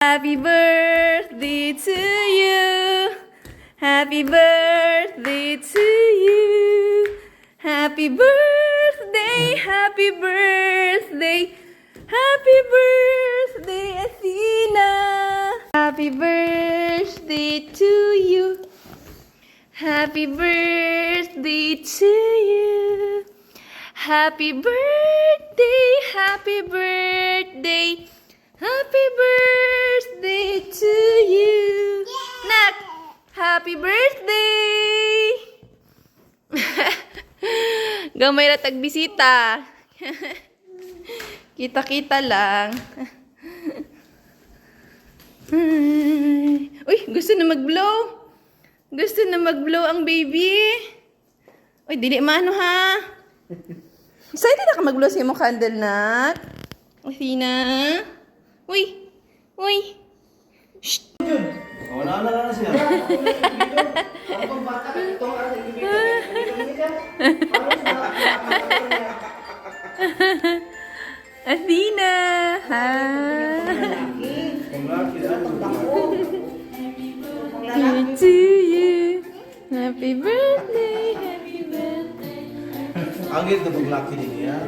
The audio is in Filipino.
Happy birthday to you. Happy birthday to you. Happy birthday, happy birthday. Happy birthday, Athena. Happy birthday to you. Happy birthday to you. Happy birthday, happy birthday. Happy birthday to you. Nak, happy birthday. Gamay na tagbisita. Kita-kita lang. Uy, gusto na mag-blow. Gusto na mag-blow ang baby. Uy, dili maano ha. Excited na ka mag-blow sa imong candle, Nak? Athena? Uy! Uy! Shh! Wala na siya. Athena! Ha? Happy to you. Happy birthday. Happy birthday. Ang ganda ng laki niya.